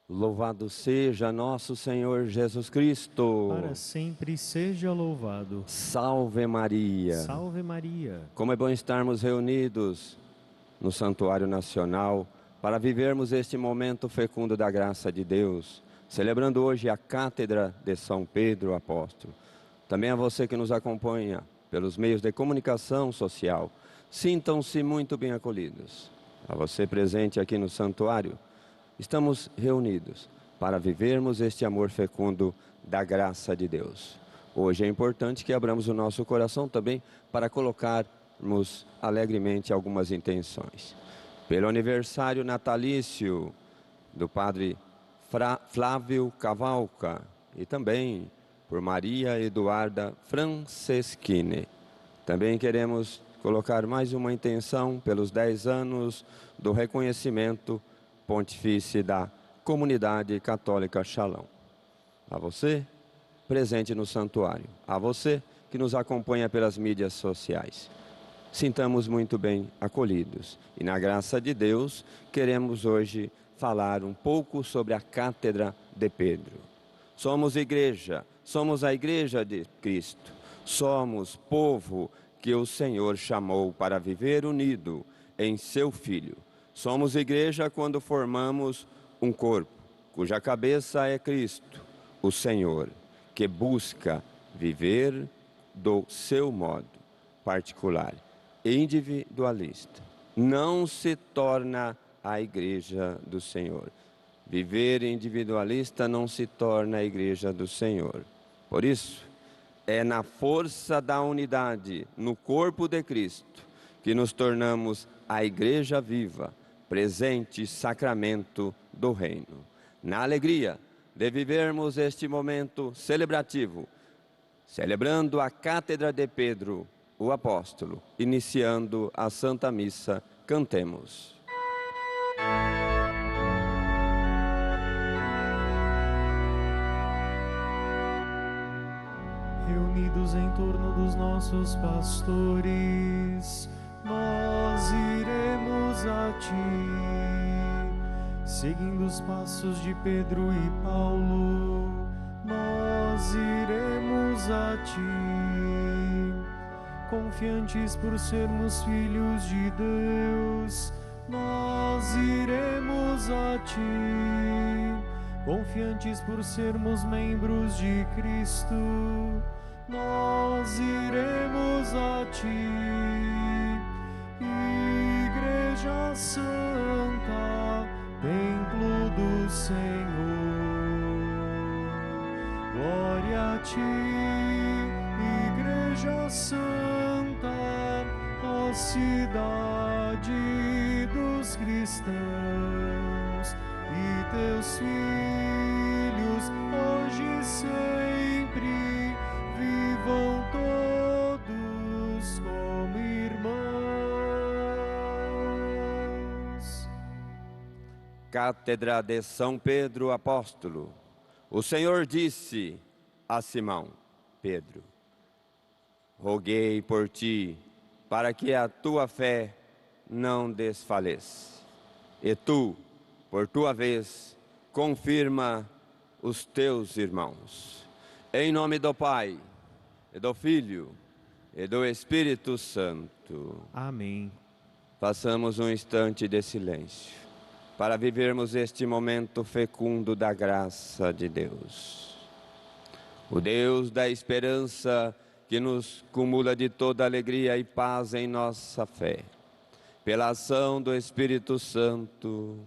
Louvado seja nosso Senhor Jesus Cristo. Para sempre seja louvado. Salve Maria. Salve Maria. Como é bom estarmos reunidos no Santuário Nacional para vivermos este momento fecundo da graça de Deus, celebrando hoje a Cátedra de São Pedro Apóstolo. Também a você que nos acompanha pelos meios de comunicação social, sintam-se muito bem acolhidos. A você presente aqui no Santuário, estamos reunidos para vivermos este amor fecundo da graça de Deus. Hoje é importante que abramos o nosso coração também para colocarmos alegremente algumas intenções. Pelo aniversário natalício do Padre Flávio Cavalca e também por Maria Eduarda Franceschini. Também queremos colocar mais uma intenção pelos 10 anos do reconhecimento pontifício da Comunidade Católica Shalom. A você, presente no santuário, a você que nos acompanha pelas mídias sociais, sintamos muito bem acolhidos. E na graça de Deus, queremos hoje falar um pouco sobre a Cátedra de Pedro. Somos igreja, somos a igreja de Cristo, somos povo que o Senhor chamou para viver unido em seu Filho. Somos igreja quando formamos um corpo, cuja cabeça é Cristo, o Senhor, que busca viver do seu modo particular, individualista. Não se torna a igreja do Senhor. Viver individualista não se torna a igreja do Senhor. Por isso, é na força da unidade, no corpo de Cristo, que nos tornamos a igreja viva, presente sacramento do reino. Na alegria de vivermos este momento celebrativo, celebrando a Cátedra de Pedro, o Apóstolo, iniciando a Santa Missa, cantemos. Reunidos em torno dos nossos pastores, nós iremos a Ti, seguindo os passos de Pedro e Paulo, nós iremos a Ti, confiantes por sermos filhos de Deus, nós iremos a Ti, confiantes por sermos membros de Cristo, nós iremos a Ti. Igreja Santa, templo do Senhor, glória a Ti, Igreja Santa, ó cidade dos cristãos, e Teus filhos hoje e sempre vivam todos como irmãos. Cátedra de São Pedro Apóstolo. O Senhor disse a Simão Pedro: roguei por ti, para que a tua fé não desfaleça. E tu, por tua vez, confirma os teus irmãos. Em nome do Pai, e do Filho, e do Espírito Santo. Amém. Façamos um instante de silêncio, para vivermos este momento fecundo da graça de Deus. O Deus da esperança, que nos cumula de toda alegria e paz em nossa fé, pela ação do Espírito Santo,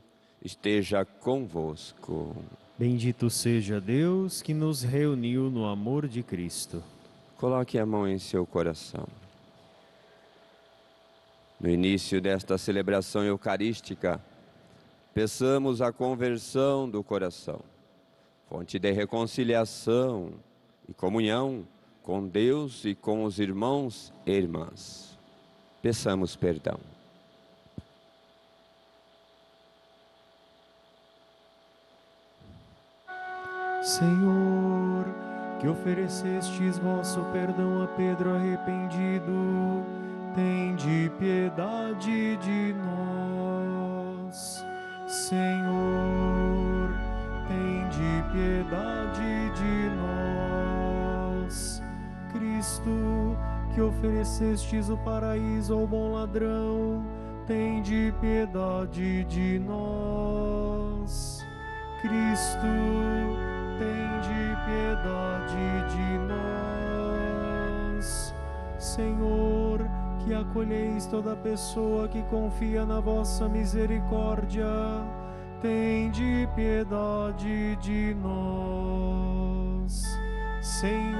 esteja convosco. Bendito seja Deus que nos reuniu no amor de Cristo. Coloque a mão em seu coração. No início desta celebração eucarística, peçamos a conversão do coração, fonte de reconciliação e comunhão com Deus e com os irmãos e irmãs. Peçamos perdão. Senhor, que oferecestes vosso perdão a Pedro arrependido, tende piedade de nós. Senhor, piedade de nós. Cristo, que oferecestes o paraíso ao bom ladrão, tende piedade de nós. Cristo, tende piedade de nós. Senhor, que acolheis toda pessoa que confia na vossa misericórdia, tende piedade de nós. Senhor,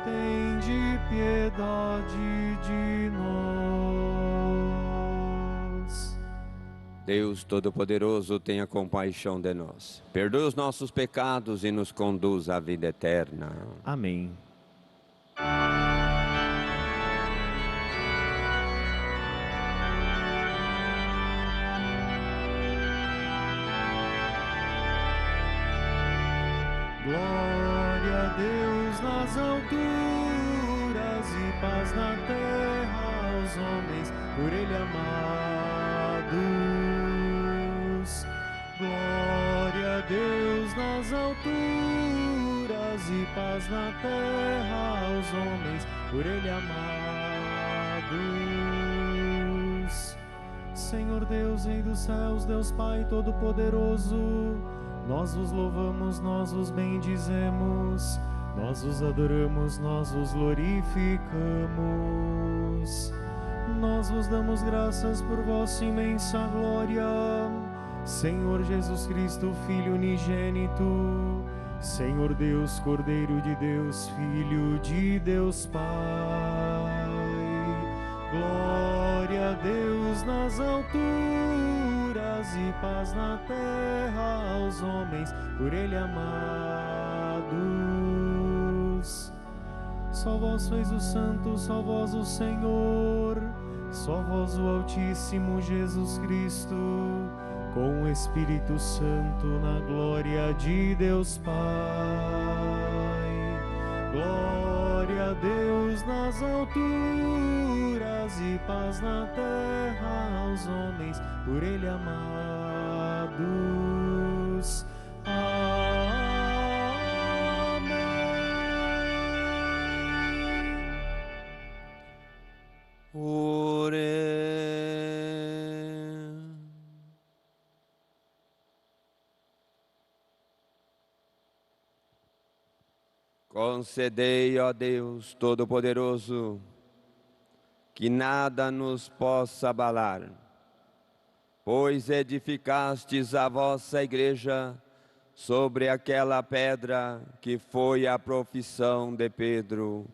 tende piedade de nós. Deus Todo-Poderoso, tenha compaixão de nós. Perdoa os nossos pecados e nos conduz à vida eterna. Amém. Glória a Deus nas alturas e paz na terra aos homens por Ele amados. Glória a Deus nas alturas e paz na terra aos homens por Ele amados. Senhor Deus, Rei dos céus, Deus Pai Todo-Poderoso, nós vos louvamos, nós vos bendizemos, nós vos adoramos, nós vos glorificamos. Nós vos damos graças por vossa imensa glória, Senhor Jesus Cristo, Filho unigênito, Senhor Deus, Cordeiro de Deus, Filho de Deus Pai. Glória a Deus nas alturas e paz na terra aos homens por Ele amados. Só vós sois o Santo, só vós o Senhor, só vós o Altíssimo Jesus Cristo, com o Espírito Santo na glória de Deus Pai. Glória a Deus nas alturas e paz na terra aos homens por Ele amados. Concedei, ó Deus Todo-Poderoso, que nada nos possa abalar, pois edificastes a vossa igreja sobre aquela pedra que foi a profissão de Pedro,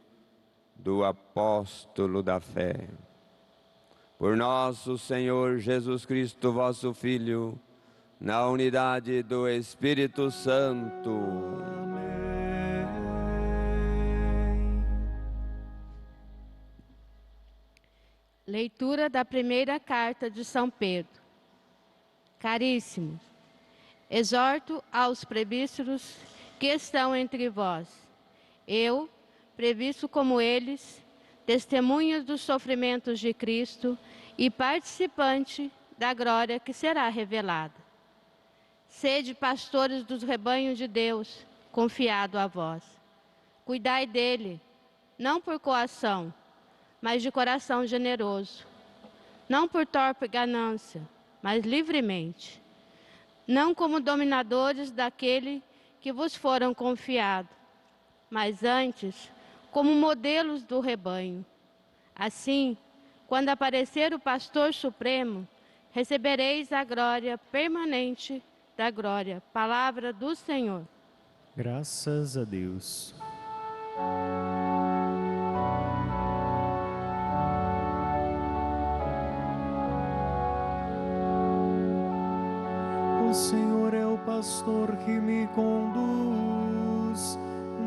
do apóstolo da fé. Por nosso Senhor Jesus Cristo, vosso Filho, na unidade do Espírito Santo. Leitura da primeira carta de São Pedro. Caríssimos, exorto aos presbíteros que estão entre vós. Eu, previsto como eles, testemunhas dos sofrimentos de Cristo e participante da glória que será revelada. Sede pastores dos rebanhos de Deus, confiado a vós. Cuidai dele, não por coação, mas de coração generoso, não por torpe ganância, mas livremente, não como dominadores daquele que vos foram confiado, mas antes como modelos do rebanho. Assim, quando aparecer o pastor supremo, recebereis a glória permanente da glória. Palavra do Senhor. Graças a Deus. O Senhor é o pastor que me conduz,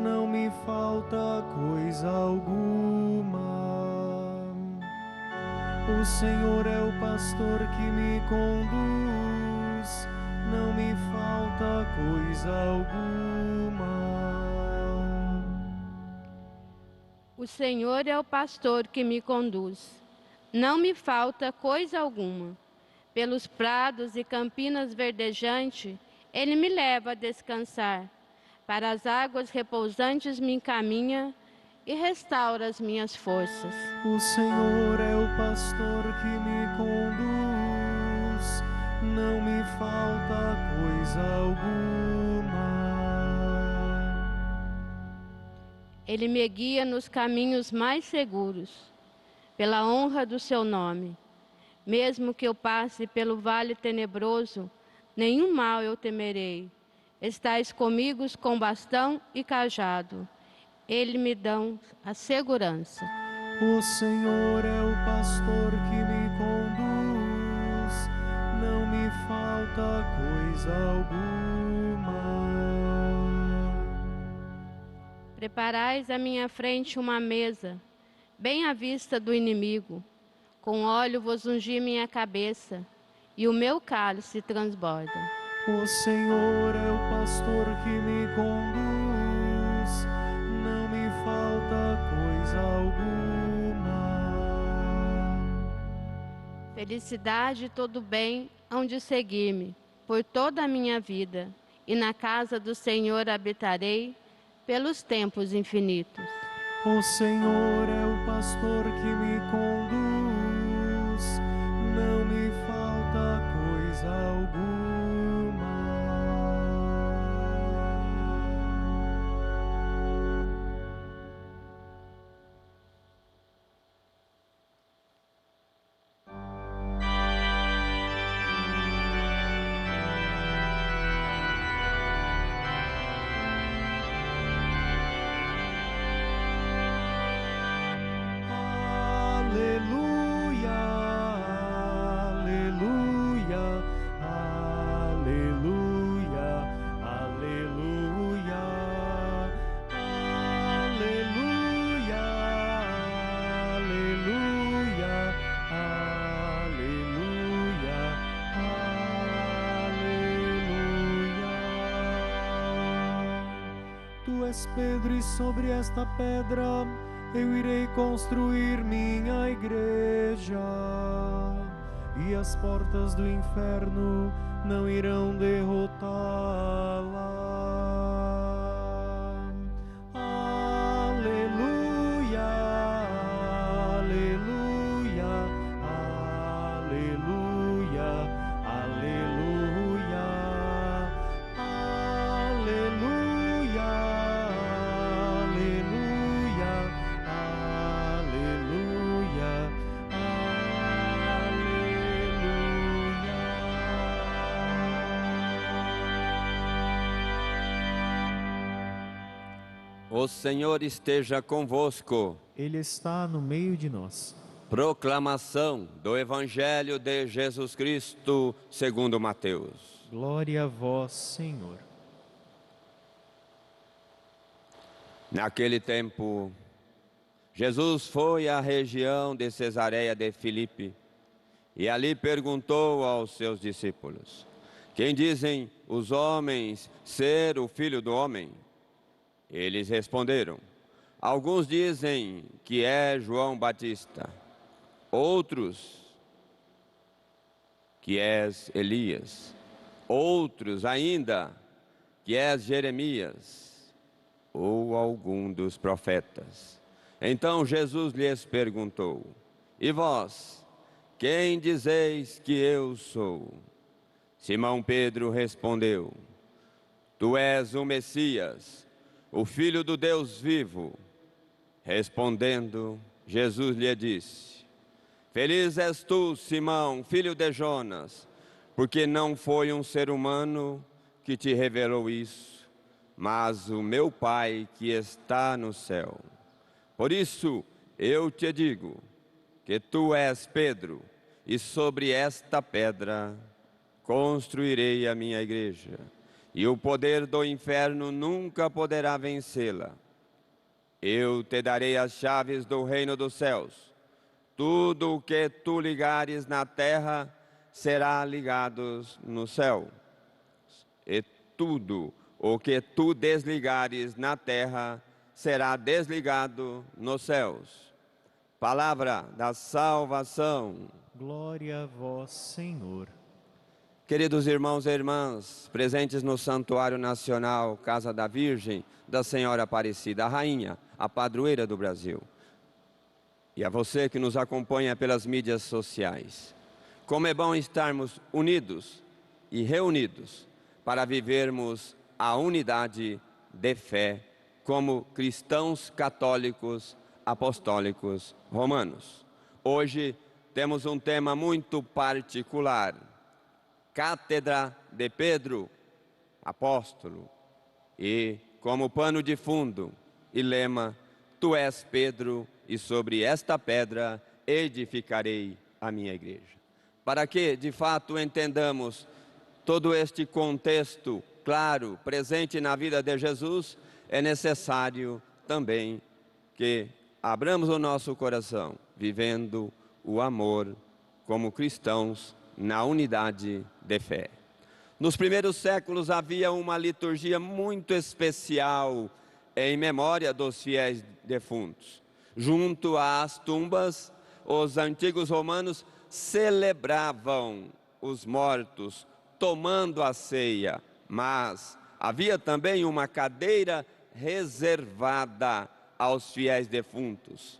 não me falta coisa alguma. O Senhor é o pastor que me conduz, não me falta coisa alguma. O Senhor é o pastor que me conduz, não me falta coisa alguma. Pelos prados e campinas verdejantes, Ele me leva a descansar, para as águas repousantes me encaminha e restaura as minhas forças. O Senhor é o pastor que me conduz, não me falta coisa alguma. Ele me guia nos caminhos mais seguros, pela honra do seu nome. Mesmo que eu passe pelo vale tenebroso, nenhum mal eu temerei. Estais comigo com bastão e cajado. Ele me dá a segurança. O Senhor é o pastor que me conduz, não me falta coisa alguma. Preparais à minha frente uma mesa, bem à vista do inimigo. Com óleo vos ungi minha cabeça, e o meu cálice transborda. O Senhor é o pastor que me conduz, não me falta coisa alguma. Felicidade e todo bem hão de seguir-me por toda a minha vida, e na casa do Senhor habitarei pelos tempos infinitos. O Senhor é o pastor que me conduz, não me falta coisa alguma. Pedro, e sobre esta pedra eu irei construir minha igreja, e as portas do inferno não irão derrotá-la. Aleluia, aleluia, aleluia, aleluia, aleluia. O Senhor esteja convosco. Ele está no meio de nós. Proclamação do Evangelho de Jesus Cristo segundo Mateus. Glória a vós, Senhor. Naquele tempo, Jesus foi à região de Cesareia de Filipe e ali perguntou aos seus discípulos: quem dizem os homens ser o Filho do Homem? Eles responderam: alguns dizem que é João Batista, outros que és Elias, outros ainda que és Jeremias ou algum dos profetas. Então Jesus lhes perguntou: e vós, quem dizeis que eu sou? Simão Pedro respondeu: tu és o Messias, o Filho do Deus vivo. Respondendo, Jesus lhe disse: feliz és tu, Simão, filho de Jonas, porque não foi um ser humano que te revelou isso, mas o meu Pai que está no céu. Por isso eu te digo que tu és Pedro, e sobre esta pedra construirei a minha igreja, e o poder do inferno nunca poderá vencê-la. Eu te darei as chaves do reino dos céus. Tudo o que tu ligares na terra será ligado no céu, e tudo o que tu desligares na terra será desligado nos céus. Palavra da salvação. Glória a vós, Senhor. Queridos irmãos e irmãs, presentes no Santuário Nacional Casa da Virgem da Senhora Aparecida, a Rainha, a padroeira do Brasil. E a você que nos acompanha pelas mídias sociais. Como é bom estarmos unidos e reunidos para vivermos a unidade de fé como cristãos católicos apostólicos romanos. Hoje temos um tema muito particular: Cátedra de Pedro, apóstolo, e como pano de fundo e lema: Tu és Pedro, e sobre esta pedra edificarei a minha igreja. Para que, de fato, entendamos todo este contexto claro, presente na vida de Jesus, é necessário também que abramos o nosso coração, vivendo o amor como cristãos na unidade de fé. Nos primeiros séculos havia uma liturgia muito especial em memória dos fiéis defuntos. Junto às tumbas, os antigos romanos celebravam os mortos, tomando a ceia, mas havia também uma cadeira reservada aos fiéis defuntos,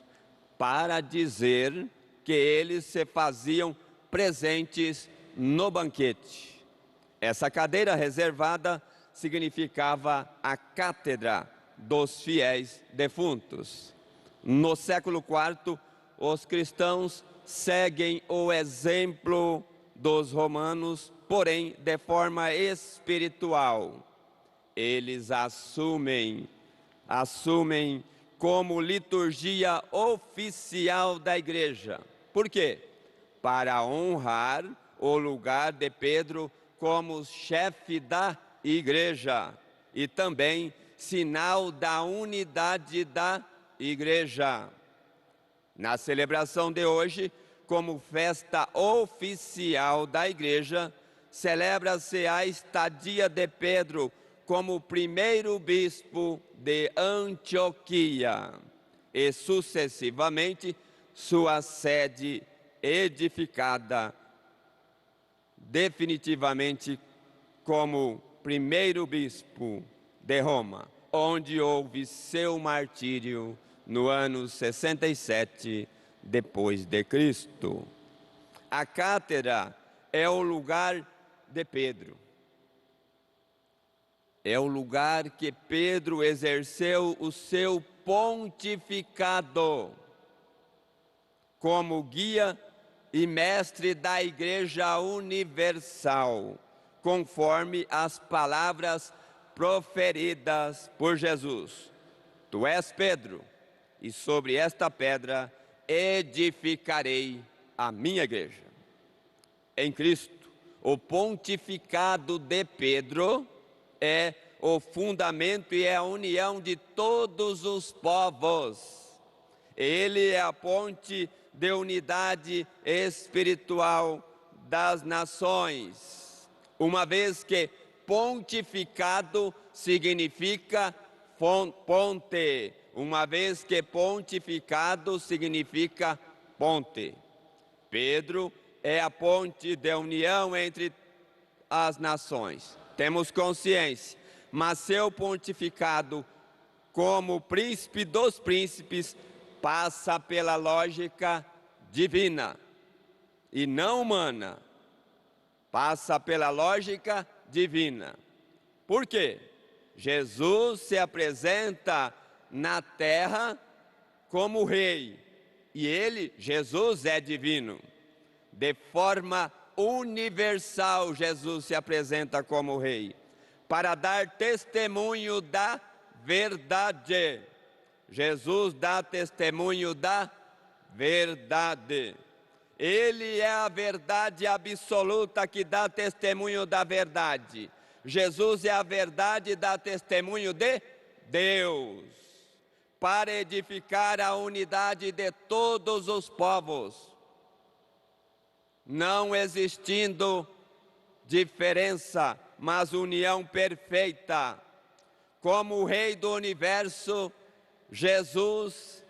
para dizer que eles se faziam presentes no banquete. Essa cadeira reservada significava a cátedra dos fiéis defuntos. No século IV, os cristãos seguem o exemplo dos romanos, porém de forma espiritual. Eles assumem como liturgia oficial da igreja. Por quê? Para honrar o lugar de Pedro como chefe da igreja e também sinal da unidade da igreja. Na celebração de hoje, como festa oficial da igreja, celebra-se a estadia de Pedro como primeiro bispo de Antioquia e sucessivamente sua sede edificada definitivamente como primeiro bispo de Roma, onde houve seu martírio no ano 67 depois de Cristo. A cátedra é o lugar de Pedro. É o lugar que Pedro exerceu o seu pontificado como guia e mestre da Igreja Universal, conforme as palavras proferidas por Jesus. Tu és Pedro, e sobre esta pedra edificarei a minha igreja. Em Cristo, o pontificado de Pedro é o fundamento e é a união de todos os povos. Ele é a ponte de unidade espiritual das nações, uma vez que pontificado significa ponte, uma vez que pontificado significa ponte. Pedro é a ponte de união entre as nações. Temos consciência, mas seu pontificado como príncipe dos príncipes passa pela lógica divina e não humana. Passa pela lógica divina. Por quê? Jesus se apresenta na terra como rei e ele, Jesus, é divino. De forma universal, Jesus se apresenta como rei para dar testemunho da verdade. Jesus dá testemunho da verdade. Ele é a verdade absoluta que dá testemunho da verdade. Jesus é a verdade e dá testemunho de Deus, para edificar a unidade de todos os povos, não existindo diferença, mas união perfeita. Como o Rei do Universo, Jesus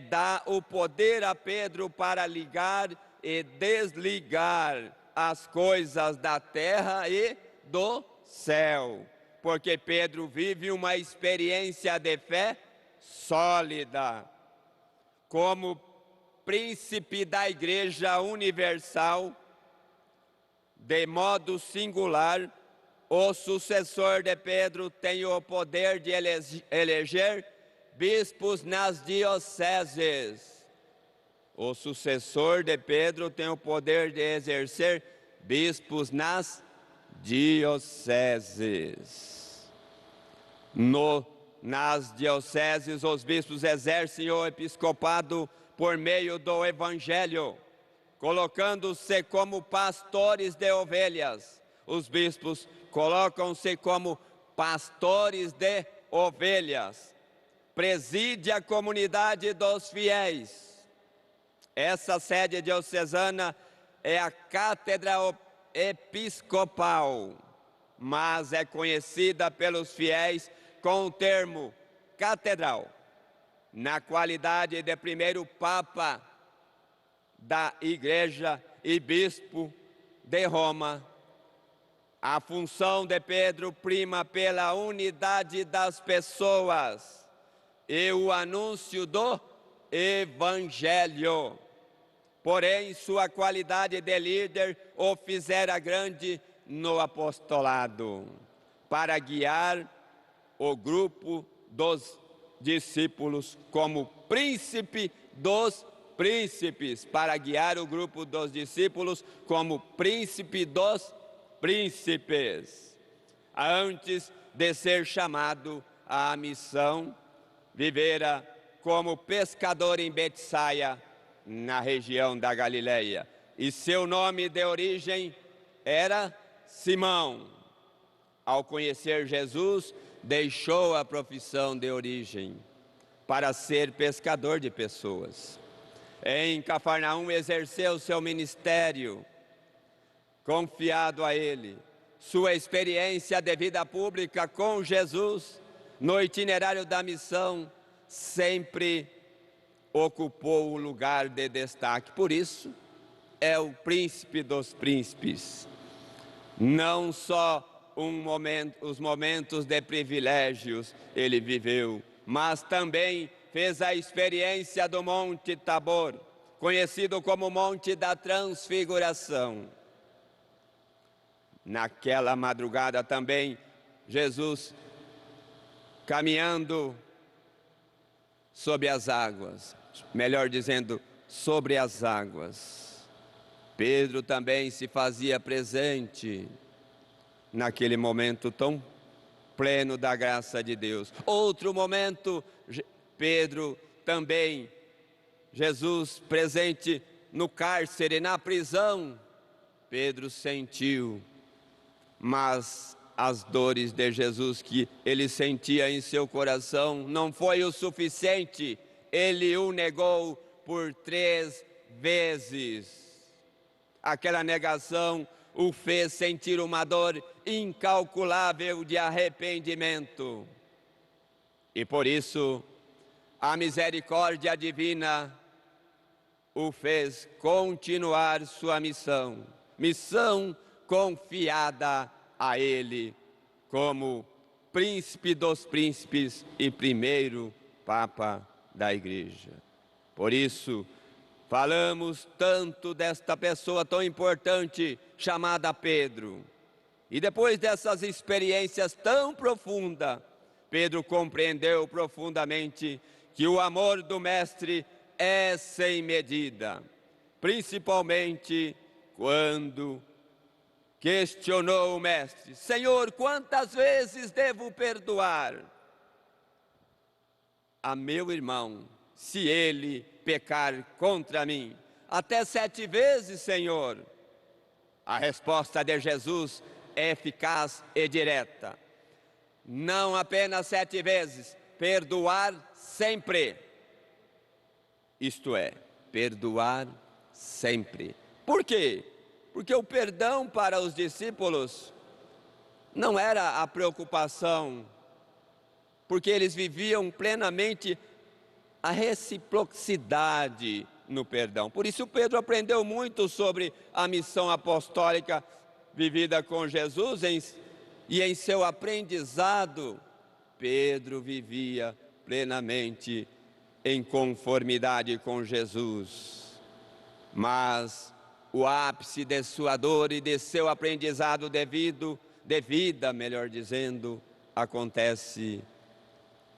dá o poder a Pedro para ligar e desligar as coisas da terra e do céu. Porque Pedro vive uma experiência de fé sólida. Como príncipe da Igreja Universal, de modo singular, o sucessor de Pedro tem o poder de eleger bispos nas dioceses. O sucessor de Pedro tem o poder de exercer bispos nas dioceses. Nas dioceses, os bispos exercem o episcopado por meio do Evangelho, colocando-se como pastores de ovelhas. Os bispos colocam-se como pastores de ovelhas. Preside a comunidade dos fiéis. Essa sede diocesana é a cátedra episcopal, mas é conhecida pelos fiéis com o termo catedral, na qualidade de primeiro Papa da Igreja e Bispo de Roma. A função de Pedro prima pela unidade das pessoas e o anúncio do Evangelho. Porém, sua qualidade de líder o fizera grande no apostolado, para guiar o grupo dos discípulos como príncipe dos príncipes, para guiar o grupo dos discípulos como príncipe dos príncipes. Antes de ser chamado à missão, vivera como pescador em Betsaida, na região da Galileia, e seu nome de origem era Simão. Ao conhecer Jesus, deixou a profissão de origem para ser pescador de pessoas. Em Cafarnaum exerceu seu ministério confiado a ele. Sua experiência de vida pública com Jesus no itinerário da missão sempre ocupou o lugar de destaque. Por isso, é o príncipe dos príncipes. Não só os momentos de privilégios ele viveu, mas também fez a experiência do Monte Tabor, conhecido como Monte da Transfiguração. Naquela madrugada também, Jesus, caminhando sobre as águas, melhor dizendo, sobre as águas. Pedro também se fazia presente naquele momento tão pleno da graça de Deus. Outro momento, Pedro também, Jesus presente no cárcere, na prisão, Pedro sentiu, mas as dores de Jesus que ele sentia em seu coração não foi o suficiente. Ele o negou por 3 vezes. Aquela negação o fez sentir uma dor incalculável de arrependimento. E por isso, a misericórdia divina o fez continuar sua missão. Missão confiada a ele como príncipe dos príncipes e primeiro Papa da Igreja. Por isso, falamos tanto desta pessoa tão importante chamada Pedro. E depois dessas experiências tão profundas, Pedro compreendeu profundamente que o amor do Mestre é sem medida, principalmente quando questionou o Mestre: Senhor, quantas vezes devo perdoar a meu irmão, se ele pecar contra mim? Até 7 vezes, Senhor. A resposta de Jesus é eficaz e direta. Não apenas 7 vezes, perdoar sempre. Isto é, perdoar sempre. Por quê? Porque o perdão para os discípulos não era a preocupação, porque eles viviam plenamente a reciprocidade no perdão. Por isso Pedro aprendeu muito sobre a missão apostólica vivida com Jesus e em seu aprendizado, Pedro vivia plenamente em conformidade com Jesus. Mas o ápice de sua dor e de seu aprendizado de vida, melhor dizendo, acontece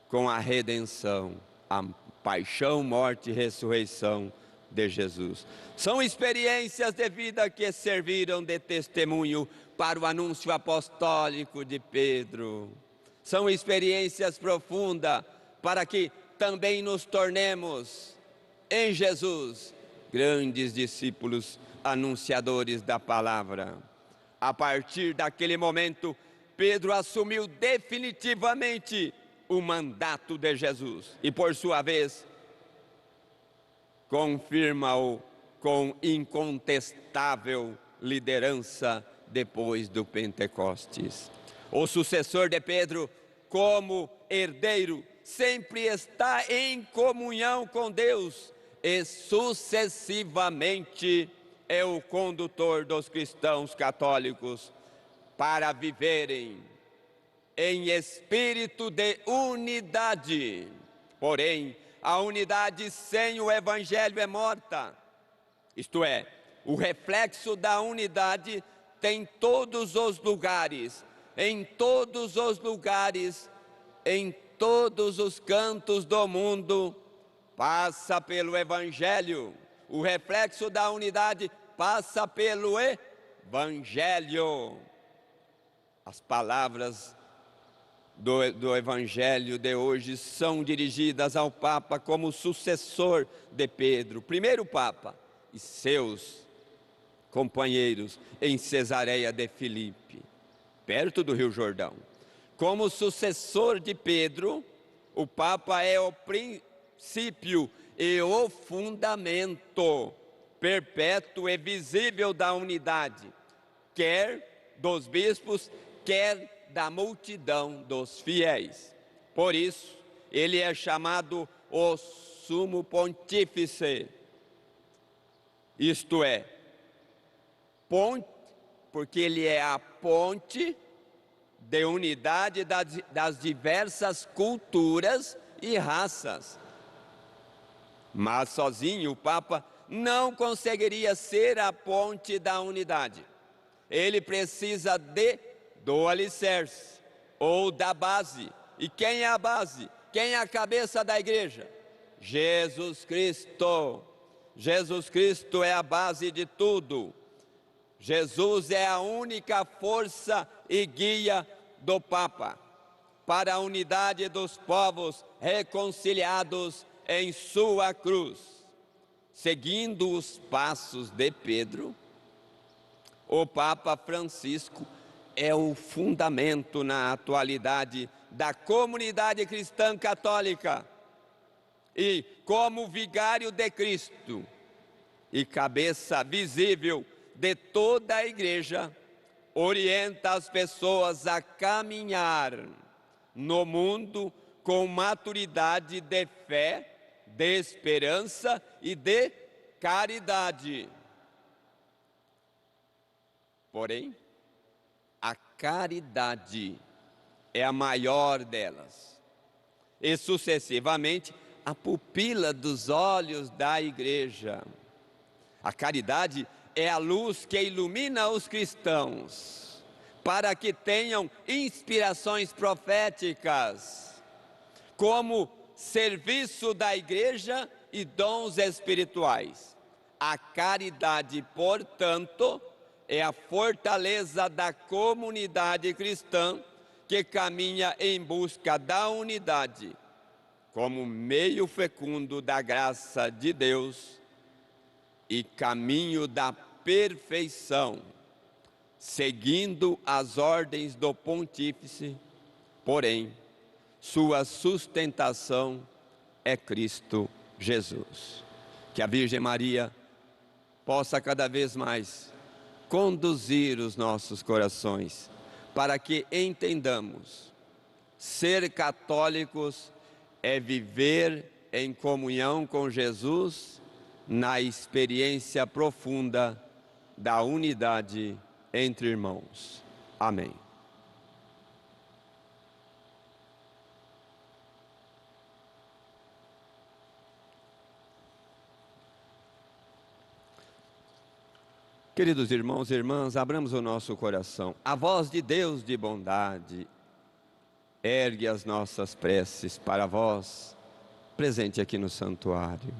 com a redenção, a paixão, morte e ressurreição de Jesus. São experiências de vida que serviram de testemunho para o anúncio apostólico de Pedro. São experiências profundas para que também nos tornemos em Jesus grandes discípulos anunciadores da palavra. A partir daquele momento, Pedro assumiu definitivamente o mandato de Jesus e, por sua vez, confirma-o com incontestável liderança depois do Pentecostes. O sucessor de Pedro, como herdeiro, sempre está em comunhão com Deus e sucessivamente é o condutor dos cristãos católicos para viverem em espírito de unidade. Porém, a unidade sem o Evangelho é morta. Isto é, o reflexo da unidade tem todos os lugares, em todos os lugares, em todos os cantos do mundo, passa pelo Evangelho. O reflexo da unidade passa pelo Evangelho. As palavras do Evangelho de hoje são dirigidas ao Papa como sucessor de Pedro, primeiro Papa, e seus companheiros em Cesareia de Filipe, perto do Rio Jordão. Como sucessor de Pedro, o Papa é o princípio e o fundamento perpétuo e visível da unidade, quer dos bispos, quer da multidão dos fiéis. Por isso, ele é chamado o Sumo Pontífice, isto é, ponte, porque ele é a ponte de unidade das diversas culturas e raças. Mas sozinho o Papa não conseguiria ser a ponte da unidade. Ele precisa do alicerce ou da base. E quem é a base? Quem é a cabeça da igreja? Jesus Cristo. Jesus Cristo é a base de tudo. Jesus é a única força e guia do Papa para a unidade dos povos reconciliados em sua cruz. Seguindo os passos de Pedro, o Papa Francisco é o fundamento na atualidade da comunidade cristã católica e, como vigário de Cristo e cabeça visível de toda a igreja, orienta as pessoas a caminhar no mundo com maturidade de fé, de esperança e de caridade. Porém, a caridade é a maior delas e, sucessivamente, a pupila dos olhos da igreja. A caridade é a luz que ilumina os cristãos para que tenham inspirações proféticas, como serviço da igreja e dons espirituais. A caridade, portanto, é a fortaleza da comunidade cristã que caminha em busca da unidade, como meio fecundo da graça de Deus e caminho da perfeição, seguindo as ordens do pontífice, porém, sua sustentação é Cristo Jesus. Que a Virgem Maria possa cada vez mais conduzir os nossos corações para que entendamos: ser católicos é viver em comunhão com Jesus na experiência profunda da unidade entre irmãos. Amém. Queridos irmãos e irmãs, abramos o nosso coração. A voz de Deus de bondade ergue as nossas preces para vós, presente aqui no santuário.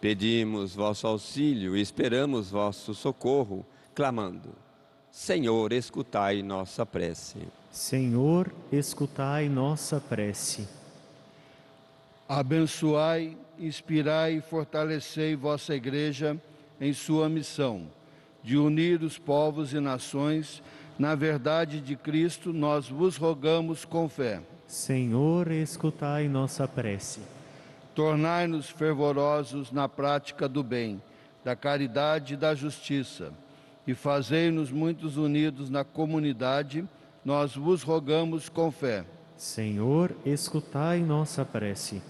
Pedimos vosso auxílio e esperamos vosso socorro, clamando: Senhor, escutai nossa prece. Senhor, escutai nossa prece. Abençoai, inspirai e fortalecei vossa Igreja em sua missão de unir os povos e nações na verdade de Cristo, nós vos rogamos com fé. Senhor, escutai nossa prece. Tornai-nos fervorosos na prática do bem, da caridade e da justiça, e fazei-nos muitos unidos na comunidade, nós vos rogamos com fé. Senhor, escutai nossa prece.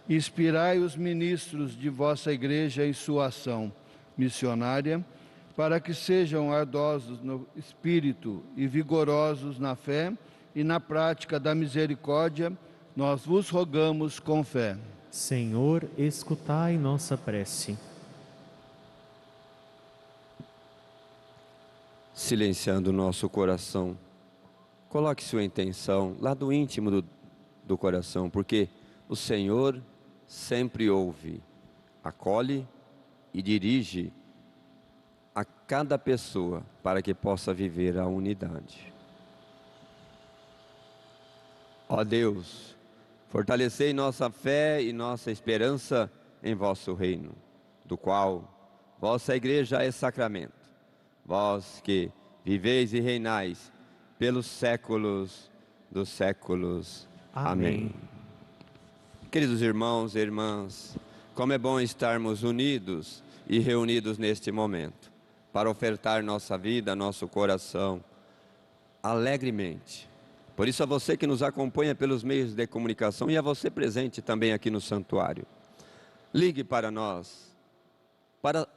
Inspirai os ministros de vossa Igreja em sua ação missionária, para que sejam ardosos no espírito e vigorosos na fé e na prática da misericórdia, nós vos rogamos com fé. Senhor, escutai nossa prece. Silenciando o nosso coração, coloque sua intenção lá do íntimo do coração, porque o Senhor sempre ouve, acolhe e dirige a cada pessoa para que possa viver a unidade. Ó Deus, fortalecei nossa fé e nossa esperança em vosso reino, do qual vossa Igreja é sacramento, vós que viveis e reinais pelos séculos dos séculos. Amém. Queridos irmãos e irmãs, como é bom estarmos unidos e reunidos neste momento, para ofertar nossa vida, nosso coração, alegremente. Por isso, a você que nos acompanha pelos meios de comunicação e a você presente também aqui no santuário, ligue para nós, para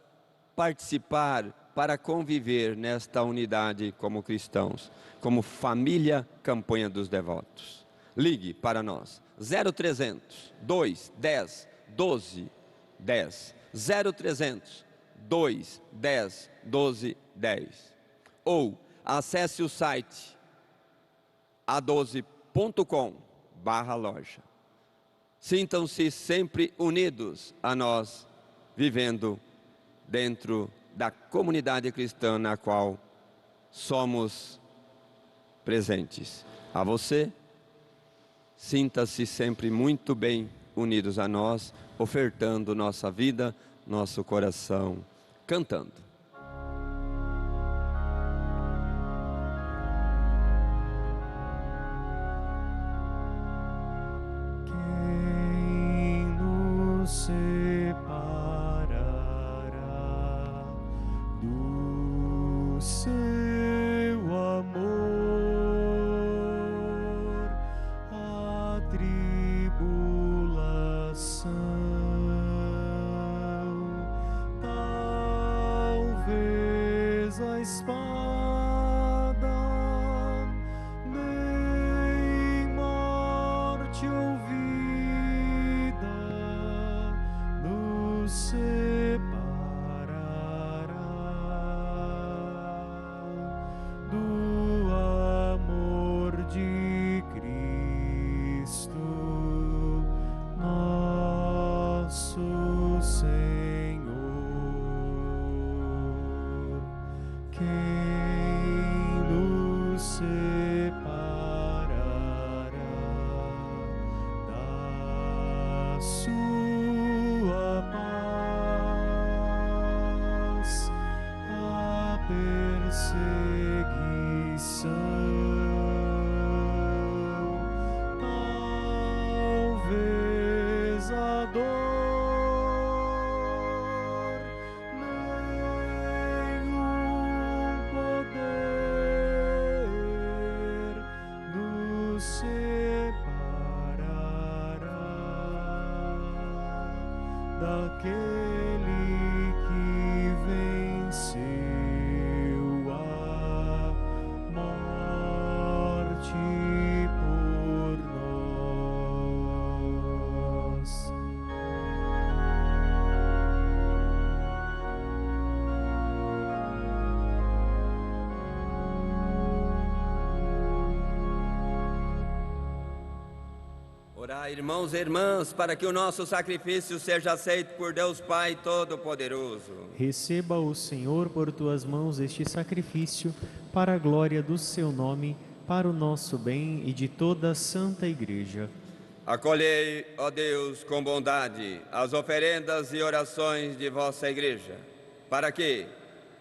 participar, para conviver nesta unidade como cristãos, como família Campanha dos Devotos. Ligue para nós, 0300 210 1210, 0300 210 1210, ou acesse o site a12.com/loja. Sintam-se sempre unidos a nós, vivendo dentro da comunidade cristã na qual somos presentes. A você, sinta-se sempre muito bem unidos a nós, ofertando nossa vida, nosso coração, cantando. Quem nos separará do seu amor? A tribulação, talvez a espada, nem morte ou vida nos separará do amor de Cristo, nosso Senhor. Quem nos separará da sua paz? A perseguição, talvez a dor, nenhum poder Orai, irmãos e irmãs, para que o nosso sacrifício seja aceito por Deus Pai Todo-Poderoso. Receba o Senhor por tuas mãos este sacrifício, para a glória do seu nome, para o nosso bem e de toda a Santa Igreja. Acolhei, ó Deus, com bondade, as oferendas e orações de vossa Igreja, para que,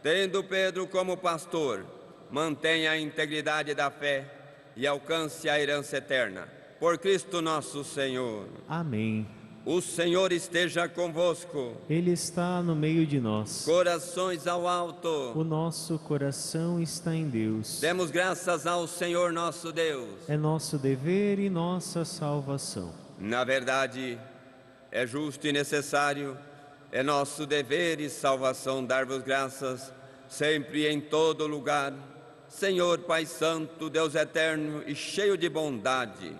tendo Pedro como pastor, mantenha a integridade da fé e alcance a herança eterna. Por Cristo nosso Senhor. Amém. O Senhor esteja convosco. Ele está no meio de nós. Corações ao alto. O nosso coração está em Deus. Demos graças ao Senhor nosso Deus. É nosso dever e nossa salvação. Na verdade, é justo e necessário, é nosso dever e salvação dar-vos graças, sempre e em todo lugar, Senhor Pai Santo, Deus eterno e cheio de bondade,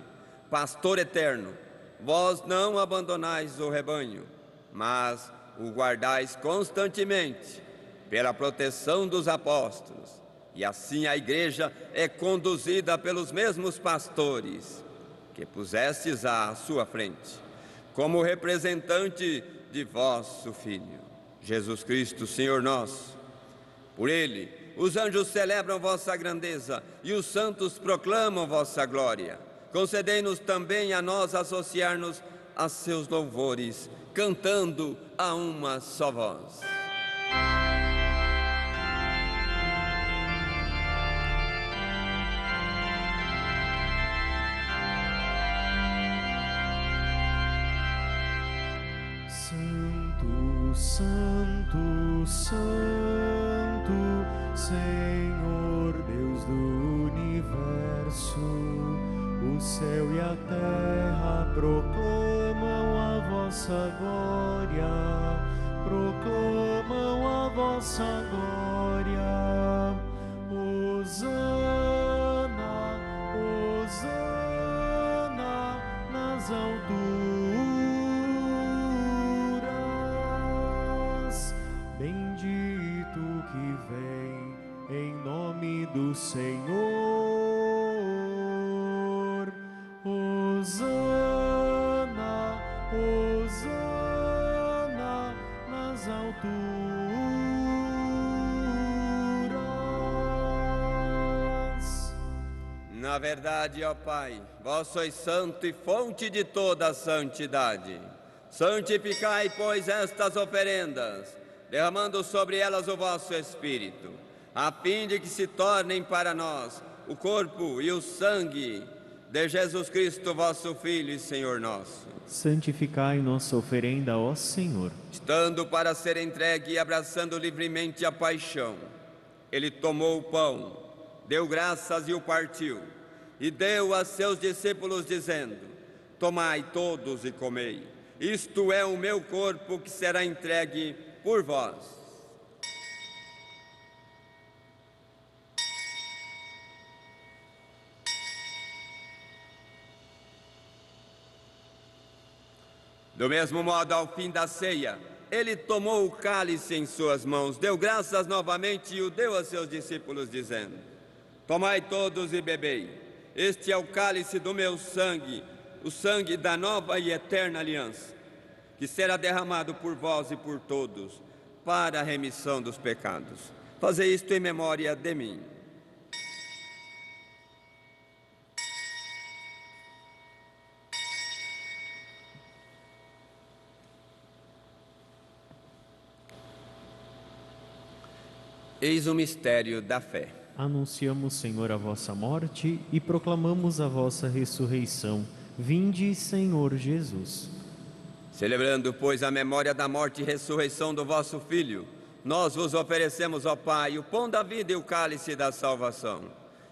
Pastor eterno, vós não abandonais o rebanho, mas o guardais constantemente pela proteção dos apóstolos. E assim a Igreja é conduzida pelos mesmos pastores que pusestes à sua frente, como representante de vosso Filho, Jesus Cristo, Senhor nosso. Por ele, os anjos celebram vossa grandeza e os santos proclamam vossa glória. Concedei-nos também a nós associar-nos a seus louvores, cantando a uma só voz. Santo, Santo, Santo, Senhor Deus do universo. O céu e a terra proclamam a vossa glória, proclamam a vossa glória. Hosana, Hosana nas alturas. Bendito que vem em nome do Senhor. Hosana, Hosana nas alturas. Na verdade, ó Pai, vós sois santo e fonte de toda a santidade. Santificai, pois, estas oferendas, derramando sobre elas o vosso Espírito, a fim de que se tornem para nós o corpo e o sangue de Jesus Cristo, vosso Filho e Senhor nosso. Santificai nossa oferenda, ó Senhor. Estando para ser entregue e abraçando livremente a paixão, ele tomou o pão, deu graças e o partiu, e deu a seus discípulos, dizendo: tomai todos e comei, isto é o meu corpo que será entregue por vós. Do mesmo modo, ao fim da ceia, ele tomou o cálice em suas mãos, deu graças novamente e o deu a seus discípulos, dizendo: tomai todos e bebei, este é o cálice do meu sangue, o sangue da nova e eterna aliança, que será derramado por vós e por todos, para a remissão dos pecados. Fazei isto em memória de mim. Eis o mistério da fé. Anunciamos, Senhor, a vossa morte e proclamamos a vossa ressurreição. Vinde, Senhor Jesus. Celebrando, pois, a memória da morte e ressurreição do vosso Filho, nós vos oferecemos, ó Pai, o pão da vida e o cálice da salvação.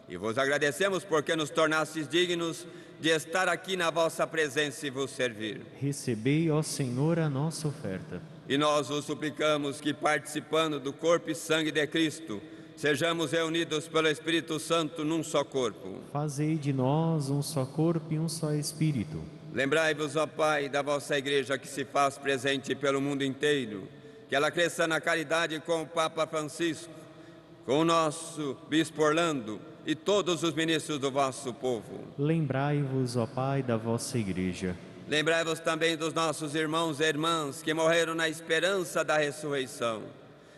E vos agradecemos porque nos tornastes dignos de estar aqui na vossa presença e vos servir. Recebei, ó Senhor, a nossa oferta. E nós vos suplicamos que, participando do corpo e sangue de Cristo, sejamos reunidos pelo Espírito Santo num só corpo. Fazei de nós um só corpo e um só Espírito. Lembrai-vos, ó Pai, da vossa Igreja que se faz presente pelo mundo inteiro, que ela cresça na caridade com o Papa Francisco, com o nosso Bispo Orlando e todos os ministros do vosso povo. Lembrai-vos, ó Pai, da vossa Igreja. Lembrai-vos também dos nossos irmãos e irmãs que morreram na esperança da ressurreição.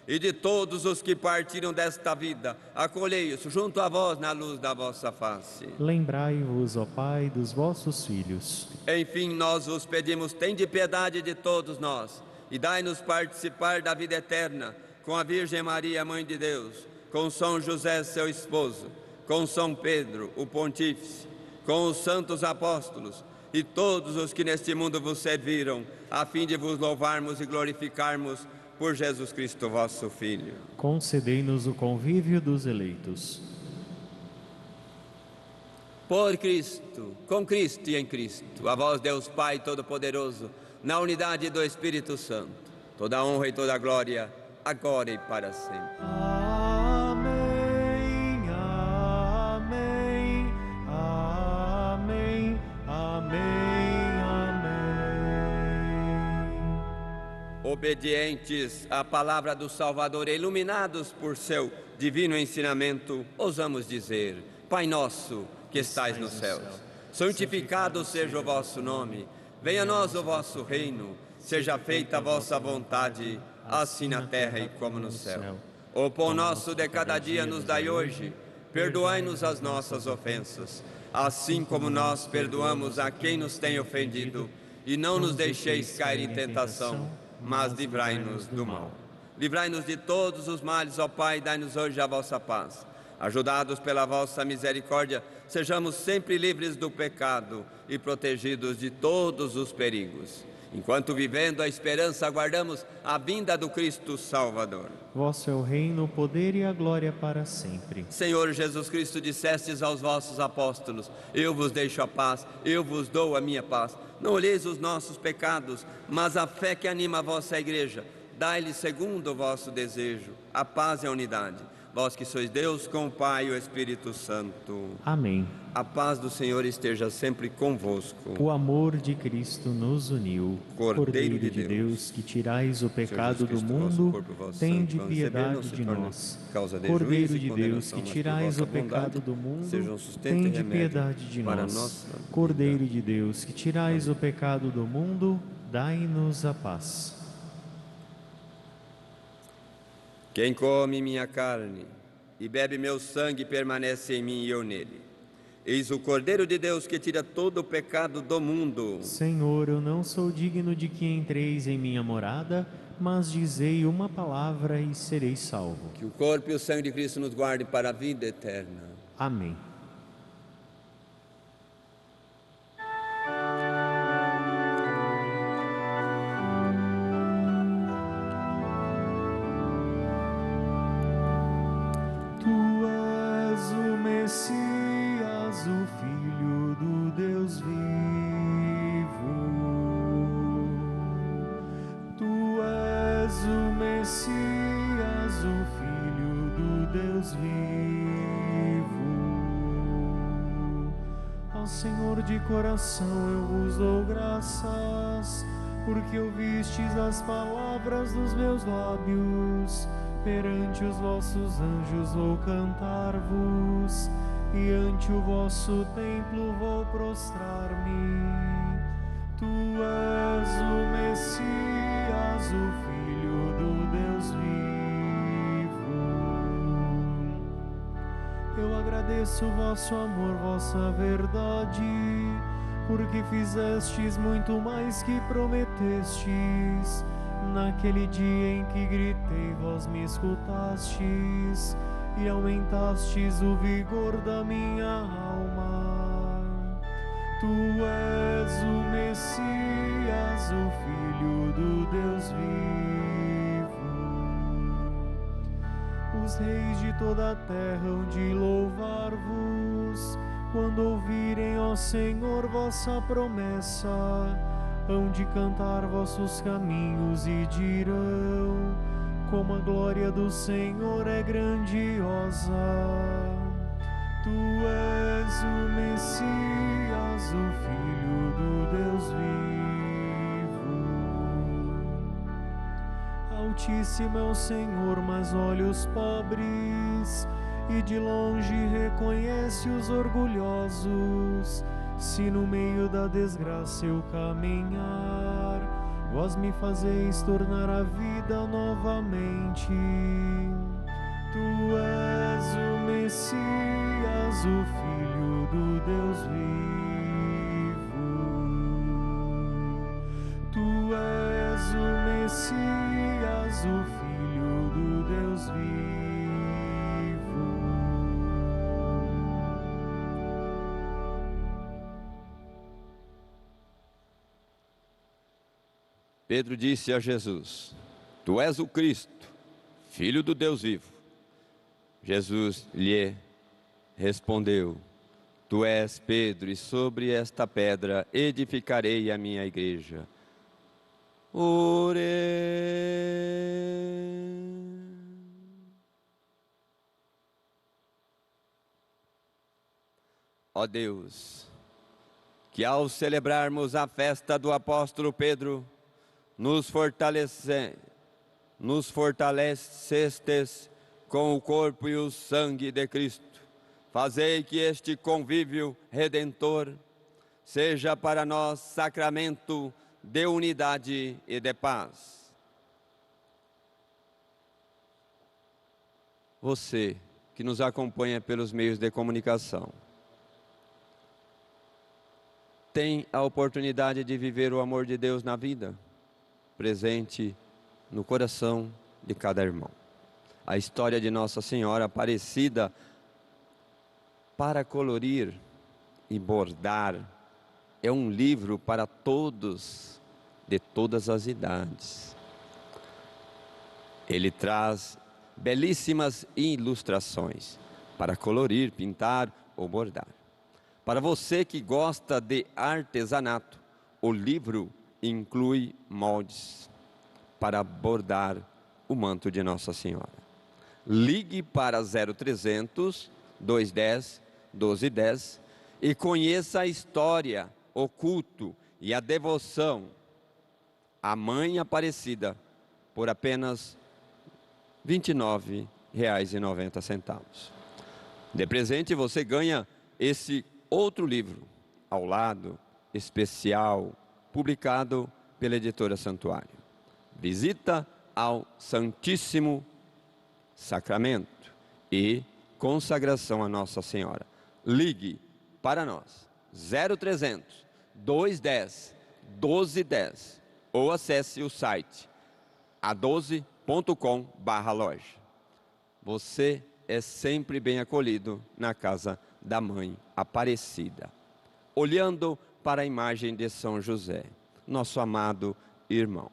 E de todos os que partiram desta vida, acolhei-os junto a vós na luz da vossa face. Lembrai-vos, ó Pai, dos vossos filhos. Enfim, nós vos pedimos, tende piedade de todos nós, e dai-nos participar da vida eterna, com a Virgem Maria, Mãe de Deus, com São José, seu esposo, com São Pedro, o Pontífice, com os santos apóstolos, e todos os que neste mundo vos serviram, a fim de vos louvarmos e glorificarmos por Jesus Cristo, vosso Filho. Concedei-nos o convívio dos eleitos. Por Cristo, com Cristo e em Cristo, a vós Deus Pai Todo-Poderoso, na unidade do Espírito Santo, toda a honra e toda a glória, agora e para sempre. Amém, amém, amém, amém, amém. Obedientes à palavra do Salvador, iluminados por seu divino ensinamento, ousamos dizer: Pai nosso, que estais nos céus, santificado seja o vosso nome, venha a nós o vosso reino, seja feita a vossa vontade, assim na terra e como no céu. O pão nosso de cada dia nos dai hoje, perdoai-nos as nossas ofensas, assim como nós perdoamos a quem nos tem ofendido, e não nos deixeis cair em tentação, mas livrai-nos do mal. Livrai-nos de todos os males, ó Pai, dai-nos hoje a vossa paz. Ajudados pela vossa misericórdia, sejamos sempre livres do pecado e protegidos de todos os perigos. Enquanto vivendo a esperança, aguardamos a vinda do Cristo Salvador. Vosso é o reino, o poder e a glória para sempre. Senhor Jesus Cristo, dissestes aos vossos apóstolos: eu vos deixo a paz, eu vos dou a minha paz. Não olheis os nossos pecados, mas a fé que anima a vossa Igreja. Dai-lhe segundo o vosso desejo, a paz e a unidade. Vós que sois Deus com o Pai e o Espírito Santo. Amém. A paz do Senhor esteja sempre convosco. O amor de Cristo nos uniu. Cordeiro de Deus, que tirais o pecado do mundo, tende piedade de nós. Cordeiro de Deus, que tirais o pecado do mundo, tende piedade de nós. Cordeiro de Deus, que tirais o pecado do mundo, dai-nos a paz. Quem come minha carne e bebe meu sangue permanece em mim e eu nele. Eis o Cordeiro de Deus que tira todo o pecado do mundo. Senhor, eu não sou digno de que entreis em minha morada, mas dizei uma palavra e serei salvo. Que o corpo e o sangue de Cristo nos guardem para a vida eterna. Amém. Messias, o Filho do Deus vivo, Tu és o Messias, o Filho do Deus vivo. Ó Senhor, de coração eu vos dou graças, porque ouvistes as palavras dos meus lábios. Perante os vossos anjos vou cantar-vos, e ante o vosso templo vou prostrar-me. Tu és o Messias, o Filho do Deus vivo. Eu agradeço o vosso amor, vossa verdade, porque fizestes muito mais que prometestes. Naquele dia em que gritei, vós me escutastes e aumentastes o vigor da minha alma. Tu és o Messias, o Filho do Deus vivo. Os reis de toda a terra hão de louvar-vos, quando ouvirem, ó Senhor, vossa promessa. Hão de cantar vossos caminhos e dirão: como a glória do Senhor é grandiosa. Tu és o Messias, o Filho do Deus vivo. Altíssimo é o Senhor, mas olha os pobres, e de longe reconhece os orgulhosos. Se no meio da desgraça eu caminhar, vós me fazeis tornar a vida novamente. Tu és o Messias, o Filho do Deus vivo. Tu és o Messias, o Filho do Deus vivo. Pedro disse a Jesus: Tu és o Cristo, Filho do Deus vivo. Jesus lhe respondeu: Tu és Pedro, e sobre esta pedra edificarei a minha igreja. Oremos. Ó Deus, que ao celebrarmos a festa do apóstolo Pedro, nos fortalecestes com o corpo e o sangue de Cristo. Fazei que este convívio redentor seja para nós sacramento de unidade e de paz. Você que nos acompanha pelos meios de comunicação, tem a oportunidade de viver o amor de Deus na vida, presente no coração de cada irmão. A história de Nossa Senhora Aparecida, para colorir e bordar, é um livro para todos, de todas as idades. Ele traz belíssimas ilustrações para colorir, pintar ou bordar. Para você que gosta de artesanato, o livro inclui moldes para bordar o manto de Nossa Senhora. Ligue para 0300 210 1210 e conheça a história, o culto e a devoção à Mãe Aparecida por apenas R$ 29,90. De presente você ganha esse outro livro ao lado, especial, publicado pela editora Santuário. Visita ao Santíssimo Sacramento e consagração a Nossa Senhora. Ligue para nós 0300 210 1210 ou acesse o site a12.com/loja. Você é sempre bem acolhido na casa da Mãe Aparecida. Olhando para a imagem de São José, nosso amado irmão,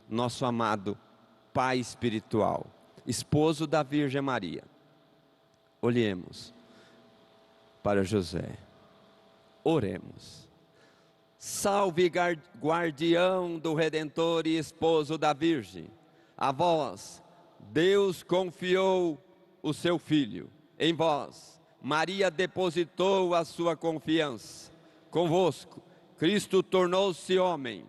nosso amado Pai espiritual, esposo da Virgem Maria. Olhemos para José, oremos. Salve, guardião do Redentor e esposo da Virgem. A vós, Deus confiou o seu Filho. Em vós, Maria depositou a sua confiança. Convosco, Cristo tornou-se homem.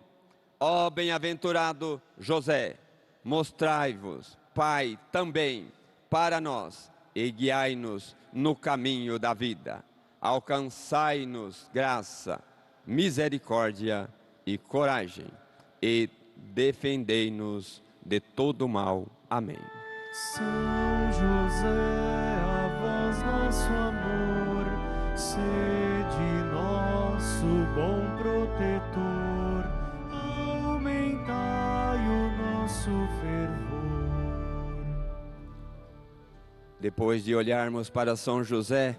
Ó bem-aventurado José, mostrai-vos, Pai, também para nós e guiai-nos no caminho da vida. Alcançai-nos graça, misericórdia e coragem, e defendei-nos de todo mal. Amém. São José, a vós nosso amor, sede nosso bom protetor, aumentai o nosso fervor. Depois de olharmos para São José,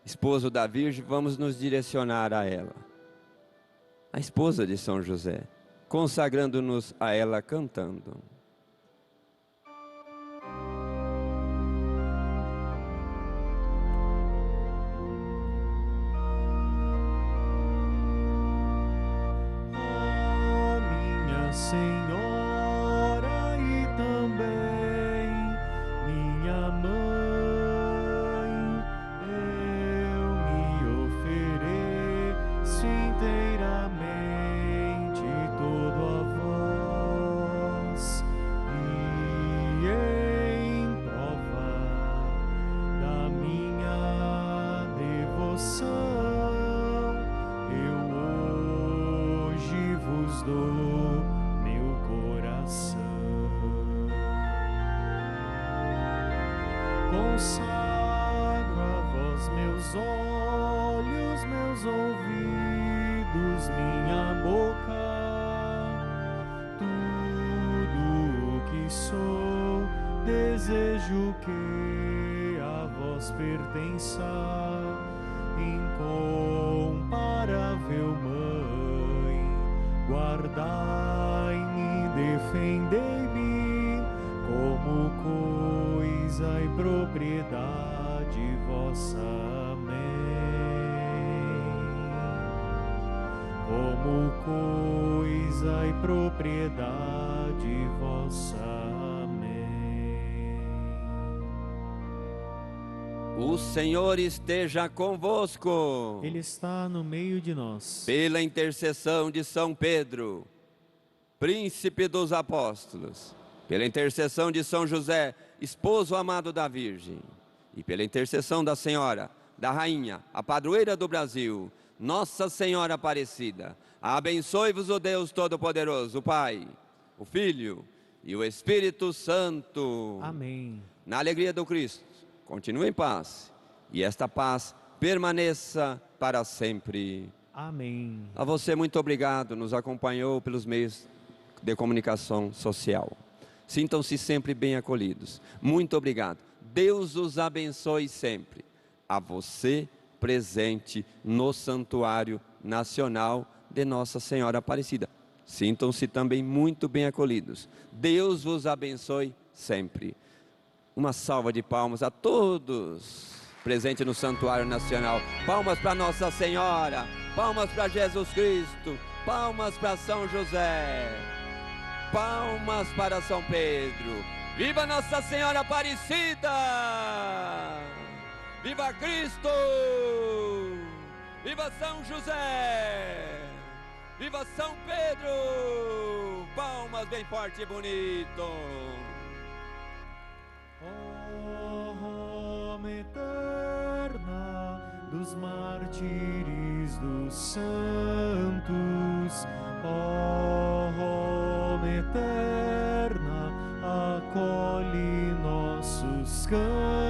esposo da Virgem, vamos nos direcionar a ela, a esposa de São José, consagrando-nos a ela cantando. Senhora e também minha mãe, eu me ofereço inteiramente todo a vós, do meu coração. Consagro a vós meus olhos, meus ouvidos, minha boca, tudo o que sou, desejo que a vós pertença. Incomparável Mãe, guardai-me, defendei-me, como coisa e propriedade vossa. Amém. Como coisa e propriedade vossa. Amém. O Senhor esteja convosco. Ele está no meio de nós. Pela intercessão de São Pedro, príncipe dos apóstolos, pela intercessão de São José, esposo amado da Virgem, e pela intercessão da Senhora, da Rainha, a padroeira do Brasil, Nossa Senhora Aparecida, abençoe-vos o Deus Todo-Poderoso, o Pai, o Filho e o Espírito Santo. Amém. Na alegria do Cristo, continue em paz, e esta paz permaneça para sempre. Amém. A você, muito obrigado, nos acompanhou pelos meios de comunicação social. Sintam-se sempre bem acolhidos. Muito obrigado. Deus os abençoe sempre. A você, presente no Santuário Nacional de Nossa Senhora Aparecida. Sintam-se também muito bem acolhidos. Deus vos abençoe sempre. Uma salva de palmas a todos presentes no Santuário Nacional. Palmas para Nossa Senhora, palmas para Jesus Cristo, palmas para São José, palmas para São Pedro. Viva Nossa Senhora Aparecida! Viva Cristo! Viva São José! Viva São Pedro! Palmas bem forte e bonito! Alma eterna dos mártires dos santos, alma eterna, acolhe nossos cantos.